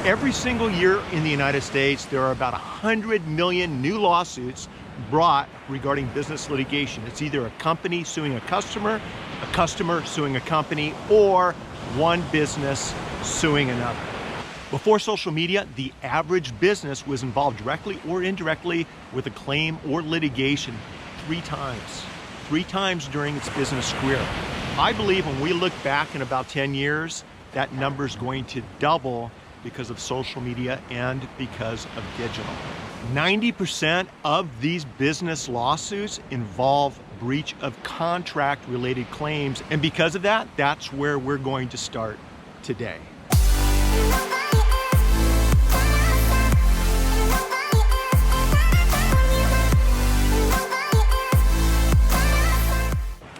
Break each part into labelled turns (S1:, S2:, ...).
S1: Every single year in the United States, there are about 100 million new lawsuits brought regarding business litigation. It's either a company suing a customer suing a company, or one business suing another. Before social media, the average business was involved directly or indirectly with a claim or litigation 3 times during its business career. I believe when we look back in about 10 years, that number is going to double because of social media and because of digital. 90% of these business lawsuits involve breach of contract related claims, and because of that, that's where we're going to start today.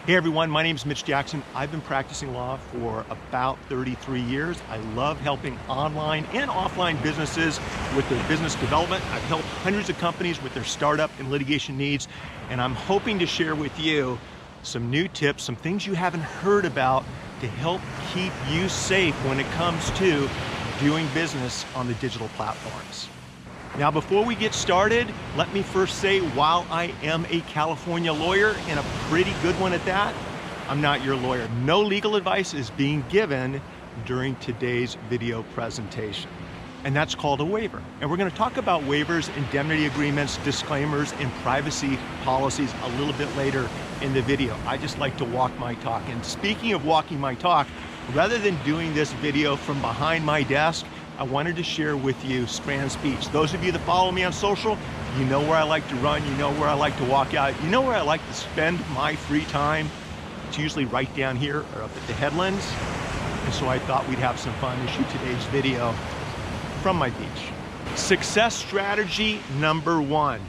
S1: Hey everyone, my name is Mitch Jackson. I've been practicing law for about 33 years. I love helping online and offline businesses with their business development. I've helped hundreds of companies with their startup and litigation needs, and I'm hoping to share with you some new tips, some things you haven't heard about to help keep you safe when it comes to doing business on the digital platforms. Now, before we get started, let me first say, while I am a California lawyer, and a pretty good one at that, I'm not your lawyer. No legal advice is being given during today's video presentation. And that's called a waiver. And we're going to talk about waivers, indemnity agreements, disclaimers, and privacy policies a little bit later in the video. I just like to walk my talk. And speaking of walking my talk, rather than doing this video from behind my desk, I wanted to share with you Strand Speech. Those of you that follow me on social, you know where I like to run, you know where I like to walk out, you know where I like to spend my free time. It's usually right down here or up at the headlands. And so I thought we'd have some fun and shoot today's video from my beach. Success strategy number 1,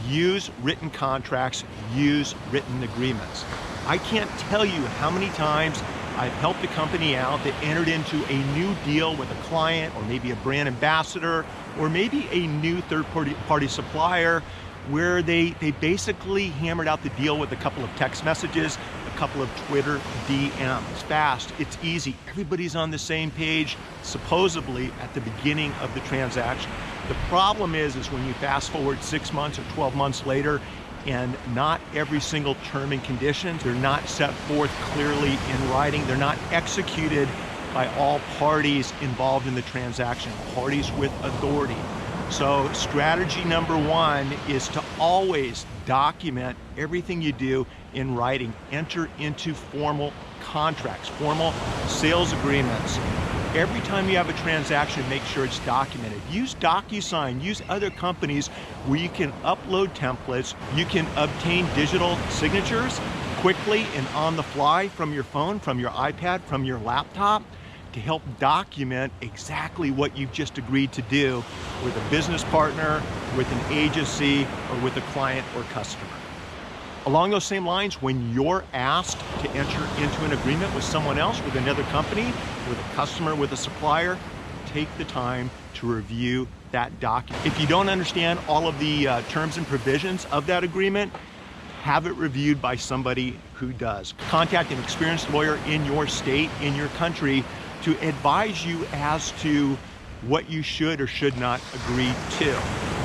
S1: use written contracts, use written agreements. I can't tell you how many times I've helped a company out that entered into a new deal with a client, or maybe a brand ambassador, or maybe a new third-party supplier, where they basically hammered out the deal with a couple of text messages, a couple of Twitter DMs. Fast, it's easy, everybody's on the same page, supposedly at the beginning of the transaction. The problem is when you fast forward 6 months or 12 months later, and not every single term and conditions, they're not set forth clearly in writing, they're not executed by all parties involved in the transaction, parties with authority. So strategy number 1 is to always document everything you do in writing. Enter into formal contracts, formal sales agreements. Every time you have a transaction, make sure it's documented. Use DocuSign, use other companies where you can upload templates, you can obtain digital signatures quickly and on the fly from your phone, from your iPad, from your laptop, to help document exactly what you've just agreed to do with a business partner, with an agency, or with a client or customer. Along those same lines, when you're asked to enter into an agreement with someone else, with another company, with a customer, with a supplier, take the time to review that document. If you don't understand all of the terms and provisions of that agreement, have it reviewed by somebody who does. Contact an experienced lawyer in your state, in your country, to advise you as to what you should or should not agree to.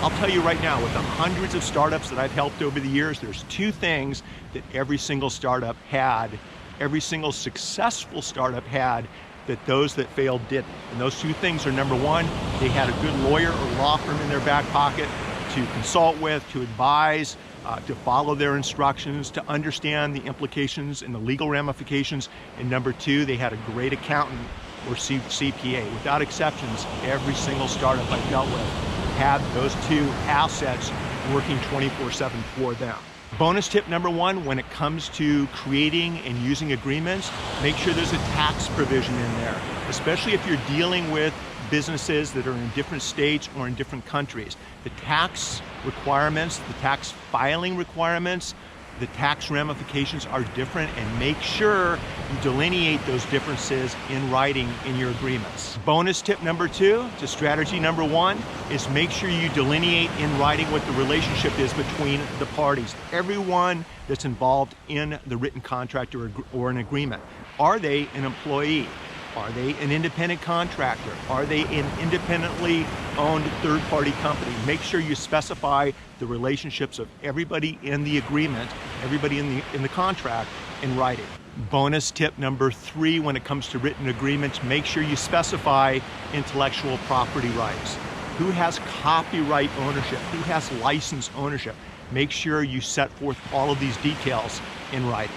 S1: I'll tell you right now, with the hundreds of startups that I've helped over the years, there's 2 things that every single startup had, every single successful startup had, that those that failed didn't. And those 2 things are, number 1, they had a good lawyer or law firm in their back pocket to consult with, to advise, to follow their instructions, to understand the implications and the legal ramifications. And number 2, they had a great accountant or CPA. Without exceptions, every single startup I've dealt with had those 2 assets working 24/7 for them. Bonus tip number 1, when it comes to creating and using agreements, make sure there's a tax provision in there, especially if you're dealing with businesses that are in different states or in different countries. The tax requirements, the tax filing requirements, the tax ramifications are different, and make sure you delineate those differences in writing in your agreements. Bonus tip number 2 to strategy number 1 is make sure you delineate in writing what the relationship is between the parties. Everyone that's involved in the written contract or an agreement. Are they an employee? Are they an independent contractor? Are they an independently owned third-party company? Make sure you specify the relationships of everybody in the agreement, everybody in the contract in writing. Bonus tip number 3 when it comes to written agreements, make sure you specify intellectual property rights. Who has copyright ownership? Who has license ownership? Make sure you set forth all of these details in writing.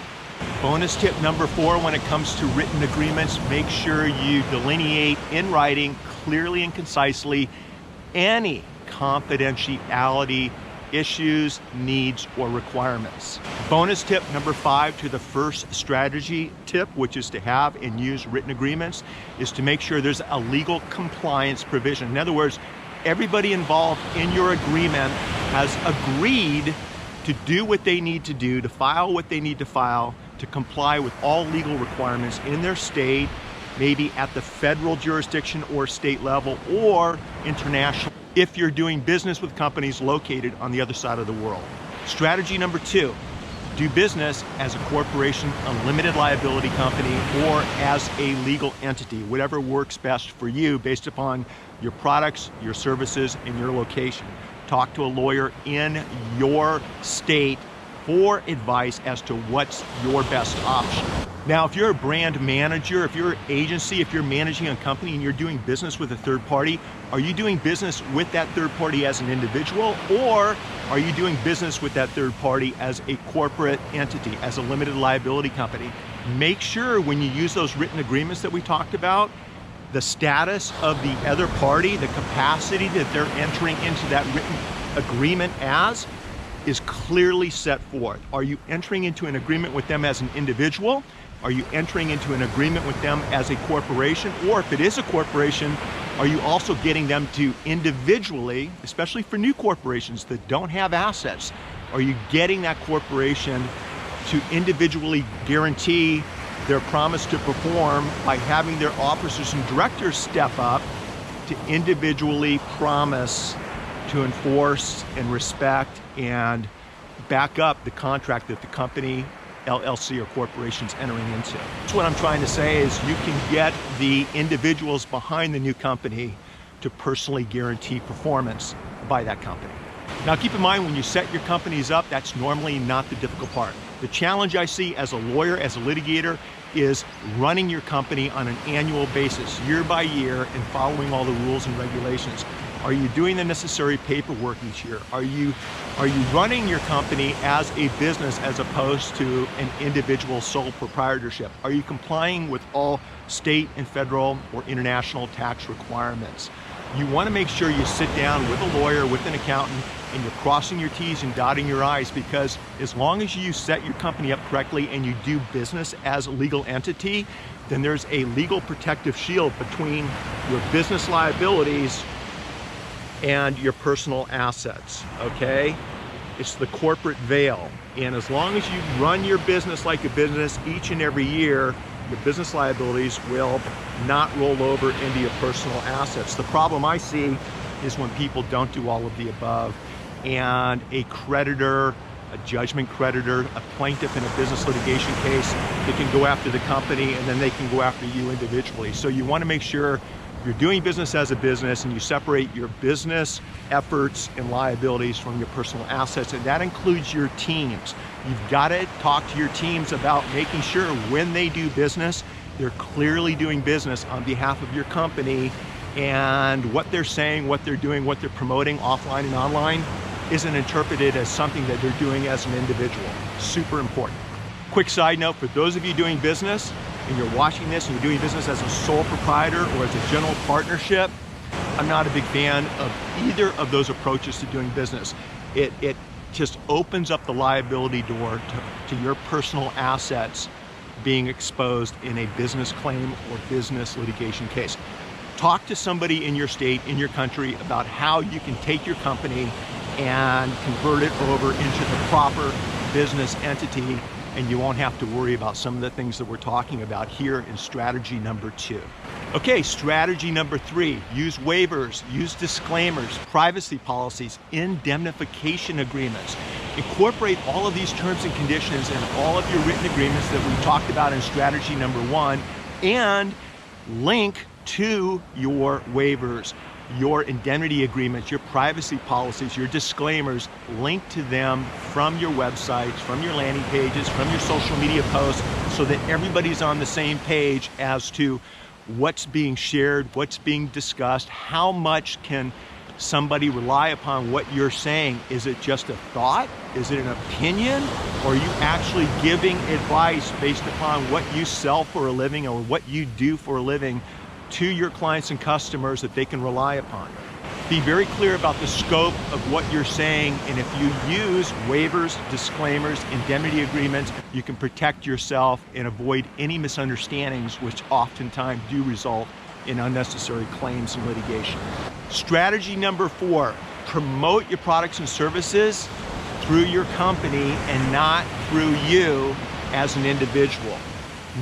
S1: Bonus tip number 4 when it comes to written agreements, make sure you delineate in writing clearly and concisely any confidentiality issues, needs, or requirements. Bonus tip number 5 to the first strategy tip, which is to have and use written agreements, is to make sure there's a legal compliance provision. In other words, everybody involved in your agreement has agreed to do what they need to do, to file what they need to file, to comply with all legal requirements in their state, maybe at the federal jurisdiction or state level, or international, if you're doing business with companies located on the other side of the world. Strategy number 2, do business as a corporation, a limited liability company, or as a legal entity, whatever works best for you based upon your products, your services, and your location. Talk to a lawyer in your state for advice as to what's your best option. Now, if you're a brand manager, if you're an agency, if you're managing a company and you're doing business with a third party, are you doing business with that third party as an individual, or are you doing business with that third party as a corporate entity, as a limited liability company? Make sure when you use those written agreements that we talked about, the status of the other party, the capacity that they're entering into that written agreement as, is clearly set forth. Are you entering into an agreement with them as an individual? Are you entering into an agreement with them as a corporation? Or if it is a corporation, are you also getting them to individually, especially for new corporations that don't have assets, are you getting that corporation to individually guarantee their promise to perform by having their officers and directors step up to individually promise to enforce and respect and back up the contract that the company, LLC, or corporation's entering into. That's what I'm trying to say is you can get the individuals behind the new company to personally guarantee performance by that company. Now keep in mind, when you set your companies up, that's normally not the difficult part. The challenge I see as a lawyer, as a litigator, is running your company on an annual basis, year by year, and following all the rules and regulations. Are you doing the necessary paperwork each year? Are you running your company as a business as opposed to an individual sole proprietorship? Are you complying with all state and federal or international tax requirements? You want to make sure you sit down with a lawyer, with an accountant, and you're crossing your T's and dotting your I's, because as long as you set your company up correctly and you do business as a legal entity, then there's a legal protective shield between your business liabilities and your personal assets, okay? It's the corporate veil. And as long as you run your business like a business each and every year, your business liabilities will not roll over into your personal assets. The problem I see is when people don't do all of the above, and a creditor, a judgment creditor, a plaintiff in a business litigation case, they can go after the company and then they can go after you individually. So you want to make sure you're doing business as a business and you separate your business efforts and liabilities from your personal assets, and that includes your teams. You've got to talk to your teams about making sure when they do business, they're clearly doing business on behalf of your company, and what they're saying, what they're doing, what they're promoting offline and online isn't interpreted as something that they're doing as an individual. Super important. Quick side note, for those of you doing business and you're watching this and you're doing business as a sole proprietor or as a general partnership, I'm not a big fan of either of those approaches to doing business. It just opens up the liability door to your personal assets being exposed in a business claim or business litigation case. Talk to somebody in your state, in your country, about how you can take your company and convert it over into the proper business entity, and you won't have to worry about some of the things that we're talking about here in strategy number 2. Okay, strategy number 3, use waivers, use disclaimers, privacy policies, indemnification agreements. Incorporate all of these terms and conditions in all of your written agreements that we talked about in strategy number 1, and link to your waivers, your indemnity agreements, your privacy policies, your disclaimers, link to them from your websites, from your landing pages, from your social media posts, so that everybody's on the same page as to what's being shared, what's being discussed, how much can somebody rely upon what you're saying. Is it just a thought? Is it an opinion? Or are you actually giving advice based upon what you sell for a living or what you do for a living to your clients and customers that they can rely upon? Be very clear about the scope of what you're saying, and if you use waivers, disclaimers, indemnity agreements, you can protect yourself and avoid any misunderstandings, which oftentimes do result in unnecessary claims and litigation. Strategy number 4, promote your products and services through your company and not through you as an individual,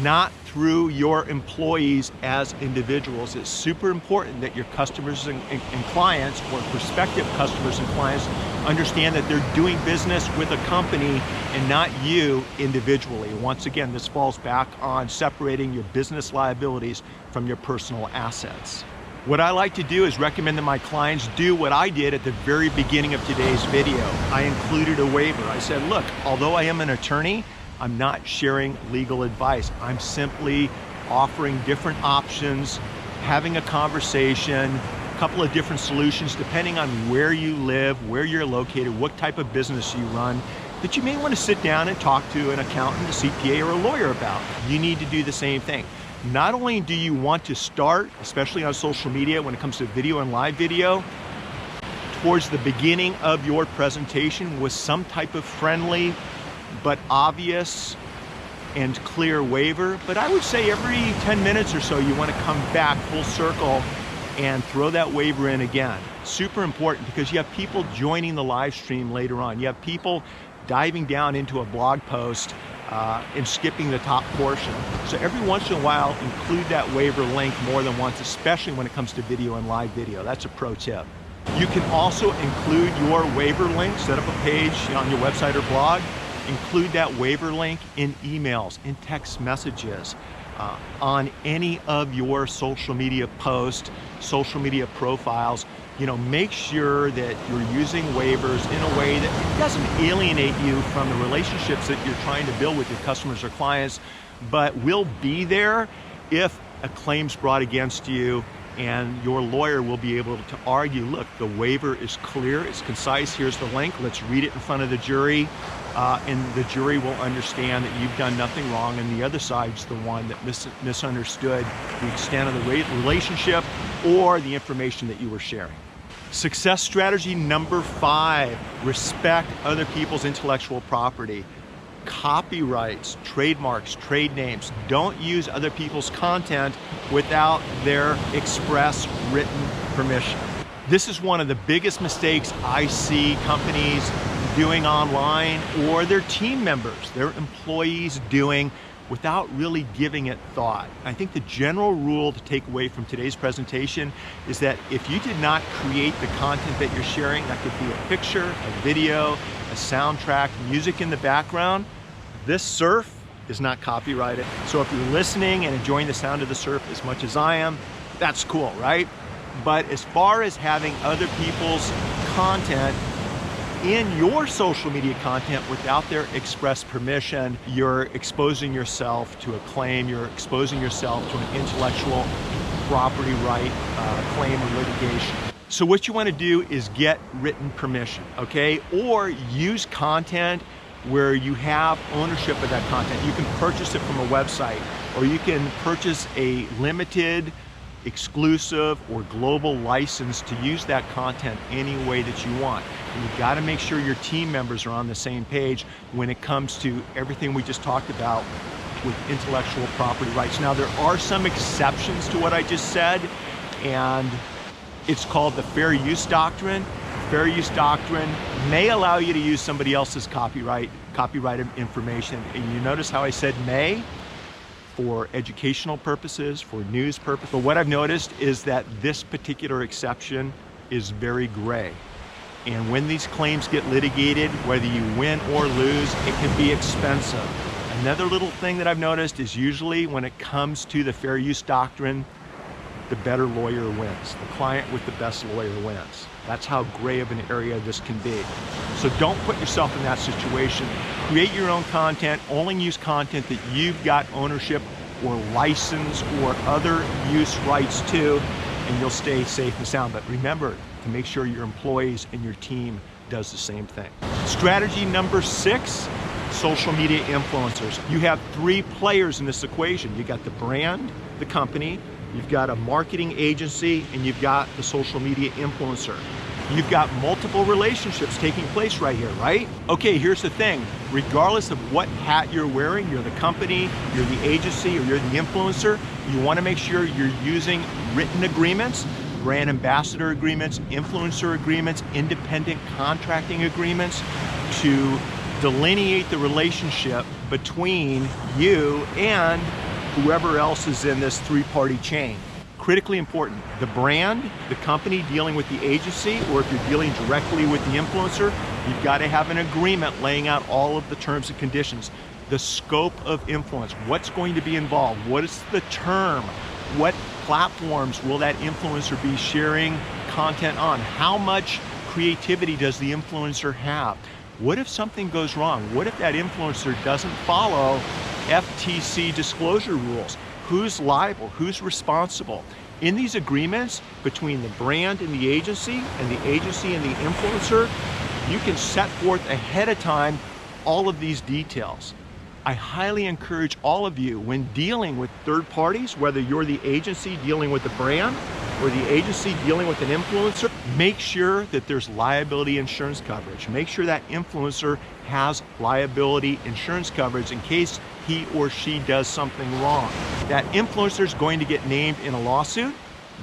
S1: not through your employees as individuals. It's super important that your customers and clients, or prospective customers and clients, understand that they're doing business with a company and not you individually. Once again, this falls back on separating your business liabilities from your personal assets. What I like to do is recommend that my clients do what I did at the very beginning of today's video. I included a waiver. I said, look, although I am an attorney, I'm not sharing legal advice. I'm simply offering different options, having a conversation, a couple of different solutions depending on where you live, where you're located, what type of business you run, that you may want to sit down and talk to an accountant, a CPA, or a lawyer about. You need to do the same thing. Not only do you want to start, especially on social media when it comes to video and live video, towards the beginning of your presentation with some type of friendly but obvious and clear waiver, but I would say every 10 minutes or so you want to come back full circle and throw that waiver in again. Super important, because you have people joining the live stream later on. You have people diving down into a blog post and skipping the top portion. So every once in a while, include that waiver link more than once, especially when it comes to video and live video. That's a pro tip. You can also include your waiver link, set up a page on your website or blog, include that waiver link in emails, in text messages, on any of your social media posts, social media profiles. You know, make sure that you're using waivers in a way that it doesn't alienate you from the relationships that you're trying to build with your customers or clients, but will be there if a claim's brought against you, and your lawyer will be able to argue, look, the waiver is clear, it's concise, here's the link, let's read it in front of the jury, and the jury will understand that you've done nothing wrong, and the other side's the one that misunderstood the extent of the relationship or the information that you were sharing. Success strategy number 5, respect other people's intellectual property. Copyrights, trademarks, trade names. Don't use other people's content without their express written permission. This is one of the biggest mistakes I see companies doing online, or their team members, their employees doing, without really giving it thought. I think the general rule to take away from today's presentation is that if you did not create the content that you're sharing, that could be a picture, a video, a soundtrack, music in the background, this surf is not copyrighted. So if you're listening and enjoying the sound of the surf as much as I am, that's cool, right? But as far as having other people's content in your social media content without their express permission, you're exposing yourself to a claim, you're exposing yourself to an intellectual property right claim or litigation. So what you want to do is get written permission, okay? Or use content where you have ownership of that content. You can purchase it from a website, or you can purchase a limited, exclusive, or global license to use that content any way that you want. And you've got to make sure your team members are on the same page when it comes to everything we just talked about with intellectual property rights. Now, there are some exceptions to what I just said, and it's called the fair use doctrine. Fair use doctrine may allow you to use somebody else's copyrighted information. And you notice how I said may? For educational purposes, for news purposes. But what I've noticed is that this particular exception is very gray. And when these claims get litigated, whether you win or lose, it can be expensive. Another little thing that I've noticed is usually when it comes to the fair use doctrine the better lawyer wins. The client with the best lawyer wins. That's how gray of an area this can be. So don't put yourself in that situation. Create your own content. Only use content that you've got ownership or license or other use rights to, and you'll stay safe and sound. But remember to make sure your employees and your team does the same thing. Strategy number 6, social media influencers. You have 3 players in this equation. You got the brand, the company, you've got a marketing agency, and you've got the social media influencer. You've got multiple relationships taking place right here, right? Okay, here's the thing. Regardless of what hat you're wearing, you're the company, you're the agency, or you're the influencer, you want to make sure you're using written agreements, brand ambassador agreements, influencer agreements, independent contracting agreements to delineate the relationship between you and whoever else is in this 3-party chain. Critically important. The brand, the company dealing with the agency, or if you're dealing directly with the influencer, you've got to have an agreement laying out all of the terms and conditions. The scope of influence, what's going to be involved, what is the term, what platforms will that influencer be sharing content on, how much creativity does the influencer have, what if something goes wrong, what if that influencer doesn't follow FTC disclosure rules, who's liable, who's responsible. In these agreements between the brand and the agency and the influencer, you can set forth ahead of time all of these details. I highly encourage all of you, when dealing with third parties, whether you're the agency dealing with the brand or the agency dealing with an influencer, make sure that there's liability insurance coverage. Make sure that influencer has liability insurance coverage in case he or she does something wrong. That influencer is going to get named in a lawsuit.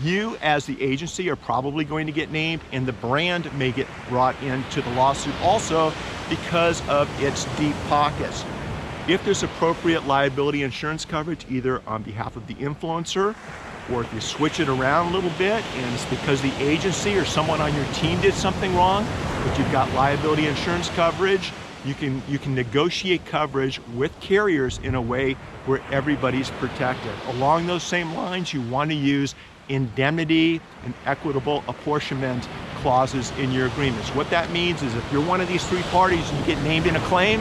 S1: You as the agency are probably going to get named, and the brand may get brought into the lawsuit also because of its deep pockets. If there's appropriate liability insurance coverage, either on behalf of the influencer, or if you switch it around a little bit and it's because the agency or someone on your team did something wrong, but you've got liability insurance coverage, you can negotiate coverage with carriers in a way where everybody's protected. Along those same lines, you want to use indemnity and equitable apportionment clauses in your agreements. What that means is if you're one of these 3 parties and you get named in a claim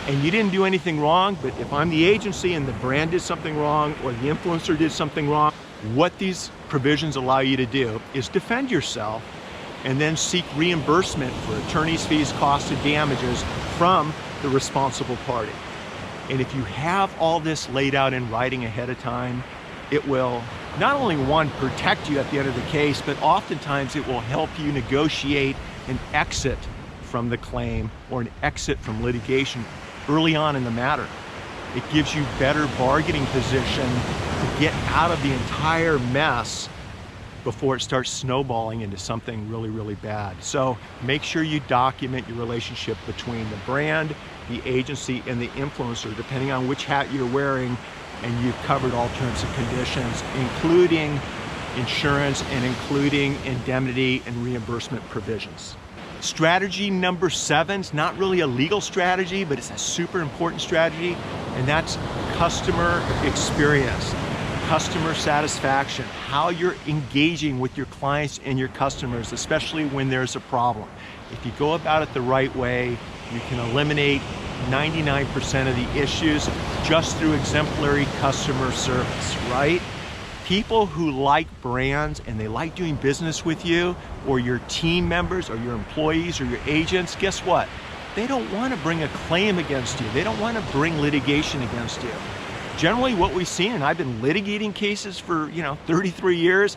S1: and you didn't do anything wrong, but if I'm the agency and the brand did something wrong or the influencer did something wrong, what these provisions allow you to do is defend yourself and then seek reimbursement for attorney's fees, costs, and damages from the responsible party. And if you have all this laid out in writing ahead of time, it will not only, one, protect you at the end of the case, but oftentimes it will help you negotiate an exit from the claim or an exit from litigation early on in the matter. It gives you better bargaining position to get out of the entire mess before it starts snowballing into something really, really bad. So make sure you document your relationship between the brand, the agency, and the influencer, depending on which hat you're wearing, and you've covered all terms and conditions, including insurance and including indemnity and reimbursement provisions. Strategy number 7 is not really a legal strategy, but it's a super important strategy, and that's customer experience. Customer satisfaction, how you're engaging with your clients and your customers, especially when there's a problem. If you go about it the right way, you can eliminate 99% of the issues just through exemplary customer service, right? People who like brands and they like doing business with you, or your team members or your employees or your agents, guess what? They don't want to bring a claim against you. They don't want to bring litigation against you. Generally what we've seen, and I've been litigating cases for 33 years,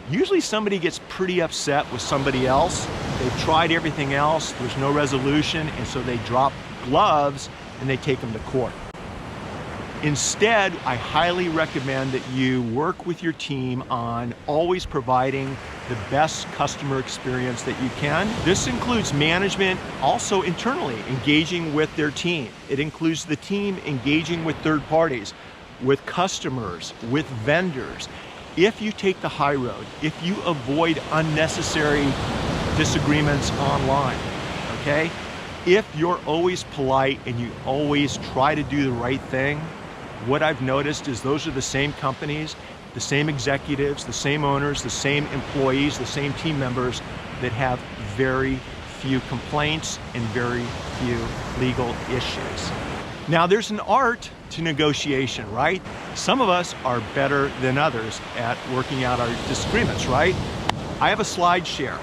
S1: usually somebody gets pretty upset with somebody else. They've tried everything else, there's no resolution, and so they drop gloves and they take them to court. Instead, I highly recommend that you work with your team on always providing the best customer experience that you can. This includes management also internally engaging with their team. It includes the team engaging with third parties, with customers, with vendors. If you take the high road, if you avoid unnecessary disagreements online, okay? If you're always polite and you always try to do the right thing, what I've noticed is those are the same companies the same executives, the same owners, the same employees, the same team members that have very few complaints and very few legal issues. Now, there's an art to negotiation, right? Some of us are better than others at working out our disagreements, right? I have a SlideShare.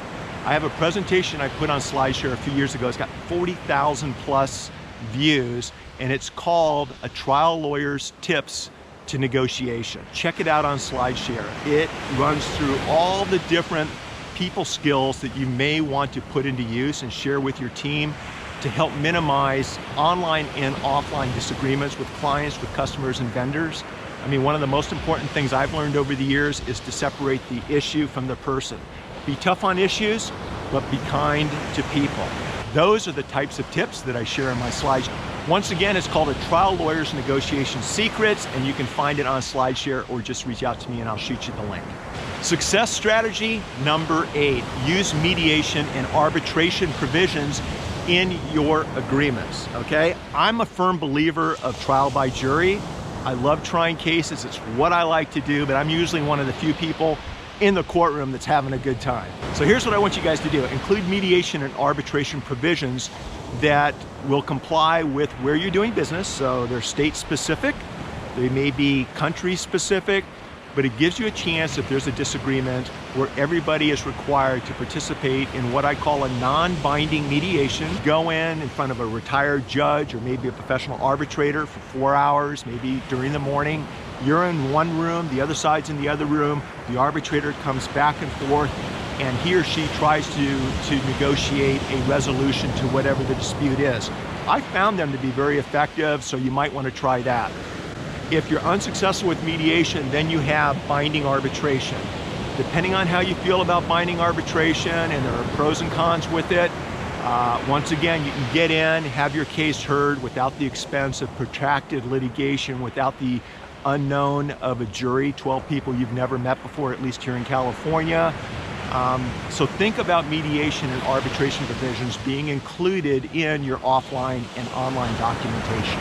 S1: I have a presentation I put on SlideShare a few years ago. It's got 40,000 plus views, and it's called A Trial Lawyer's Tips to Negotiation. Check it out on SlideShare. It runs through all the different people skills that you may want to put into use and share with your team to help minimize online and offline disagreements with clients, with customers and vendors. I mean, one of the most important things I've learned over the years is to separate the issue from the person. Be tough on issues, but be kind to people. Those are the types of tips that I share in my slides. Once again, it's called A Trial Lawyer's Negotiation Secrets, and you can find it on SlideShare or just reach out to me and I'll shoot you the link. Success strategy number 8, use mediation and arbitration provisions in your agreements, okay? I'm a firm believer of trial by jury. I love trying cases, it's what I like to do, but I'm usually one of the few people in the courtroom that's having a good time. So here's what I want you guys to do. Include mediation and arbitration provisions that will comply with where you're doing business. So they're state specific, they may be country specific, but it gives you a chance if there's a disagreement where everybody is required to participate in what I call a non-binding mediation. Go in front of a retired judge or maybe a professional arbitrator for 4 hours, maybe during the morning. You're in one room, the other side's in the other room. The arbitrator comes back and forth, and he or she tries to negotiate a resolution to whatever the dispute is. I found them to be very effective, so you might want to try that. If you're unsuccessful with mediation, then you have binding arbitration. Depending on how you feel about binding arbitration, and there are pros and cons with it, once again, you can get in, have your case heard without the expense of protracted litigation, without the unknown of a jury, 12 people you've never met before, at least here in California. So think about mediation and arbitration provisions being included in your offline and online documentation.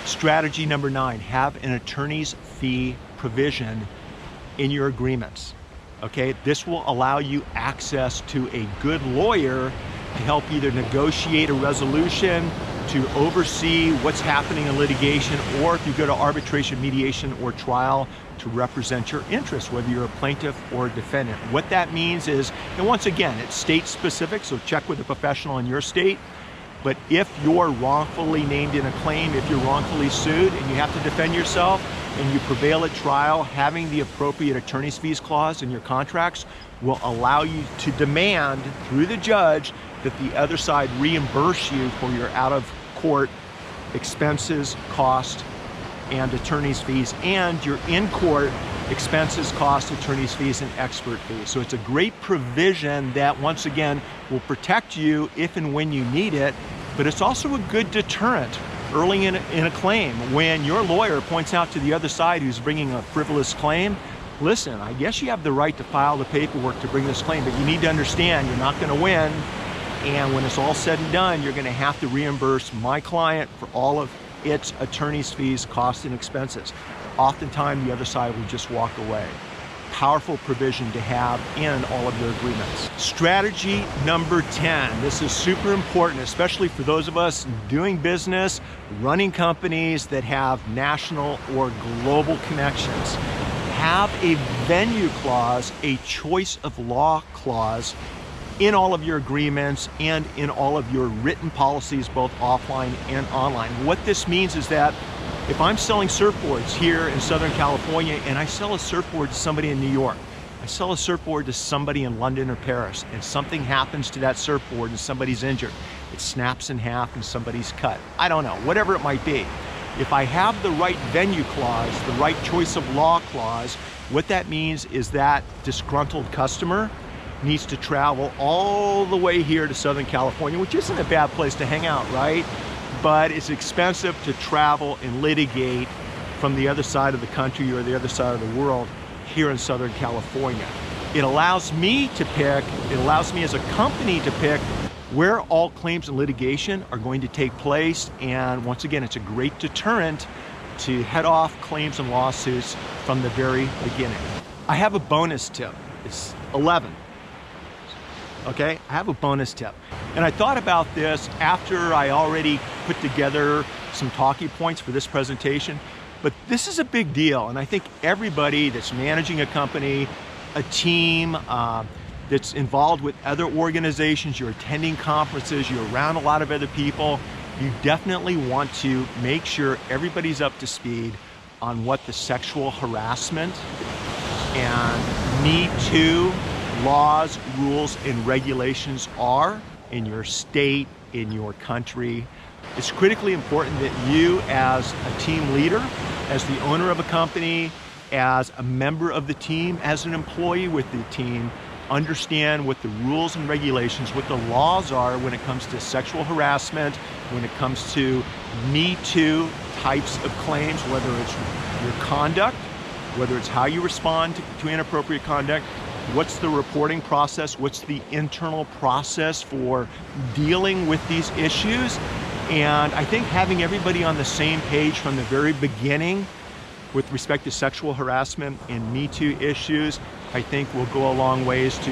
S1: Strategy number 9, have an attorney's fee provision in your agreements. Okay, this will allow you access to a good lawyer to help either negotiate a resolution, to oversee what's happening in litigation, or if you go to arbitration, mediation, or trial, to represent your interests, whether you're a plaintiff or a defendant. What that means is, and once again, it's state specific, so check with a professional in your state, but if you're wrongfully named in a claim, if you're wrongfully sued and you have to defend yourself and you prevail at trial, having the appropriate attorney's fees clause in your contracts will allow you to demand through the judge that the other side reimburse you for your out-of-court expenses, cost, and attorney's fees, and your in-court expenses, cost, attorney's fees, and expert fees. So it's a great provision that, once again, will protect you if and when you need it, but it's also a good deterrent early in a claim. When your lawyer points out to the other side who's bringing a frivolous claim, listen, I guess you have the right to file the paperwork to bring this claim, but you need to understand you're not going to win, and when it's all said and done, you're going to have to reimburse my client for all of its attorney's fees, costs, and expenses. Oftentimes, the other side will just walk away. Powerful provision to have in all of your agreements. Strategy number 10. This is super important, especially for those of us doing business, running companies that have national or global connections. Have a venue clause, a choice of law clause in all of your agreements and in all of your written policies, both offline and online. What this means is that if I'm selling surfboards here in Southern California and I sell a surfboard to somebody in New York, I sell a surfboard to somebody in London or Paris, and something happens to that surfboard and somebody's injured, it snaps in half and somebody's cut, I don't know, whatever it might be. If I have the right venue clause, the right choice of law clause, what that means is that disgruntled customer needs to travel all the way here to Southern California, which isn't a bad place to hang out, right? But it's expensive to travel and litigate from the other side of the country or the other side of the world here in Southern California. It allows me to pick, it allows me as a company to pick where all claims and litigation are going to take place, and once again, it's a great deterrent to head off claims and lawsuits from the very beginning. I have a bonus tip. It's 11. Okay, I have a bonus tip. And I thought about this after I already put together some talking points for this presentation, but this is a big deal. And I think everybody that's managing a company, a team, that's involved with other organizations, you're attending conferences, you're around a lot of other people, you definitely want to make sure everybody's up to speed on what the sexual harassment and Me Too laws, rules, and regulations are in your state, in your country. It's critically important that you, as a team leader, as the owner of a company, as a member of the team, as an employee with the team, understand what the rules and regulations, what the laws are when it comes to sexual harassment, when it comes to Me Too types of claims, whether it's your conduct, whether it's how you respond to inappropriate conduct, what's the reporting process, what's the internal process for dealing with these issues. And I think having everybody on the same page from the very beginning with respect to sexual harassment and Me Too issues, I think will go a long ways to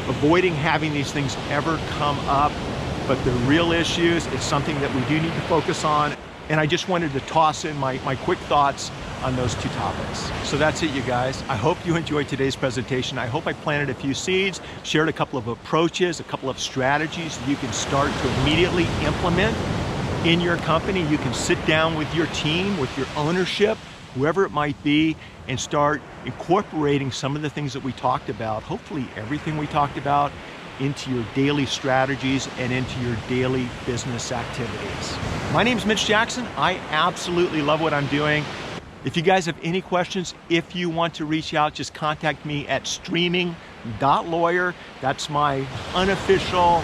S1: avoiding having these things ever come up. But the real issues, it's something that we do need to focus on. And I just wanted to toss in my quick thoughts on those two topics. So that's it, you guys. I hope you enjoyed today's presentation. I hope I planted a few seeds, shared a couple of approaches, a couple of strategies that you can start to immediately implement in your company. You can sit down with your team, with your ownership, whoever it might be, and start incorporating some of the things that we talked about, hopefully everything we talked about, into your daily strategies and into your daily business activities. My name is Mitch Jackson. I absolutely love what I'm doing. If you guys have any questions, if you want to reach out, just contact me at Streaming.Lawyer. That's my unofficial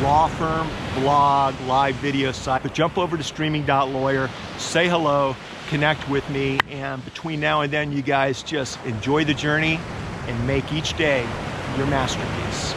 S1: law firm blog live video site. But jump over to Streaming.Lawyer, say hello, connect with me, and between now and then, you guys just enjoy the journey and make each day your masterpiece.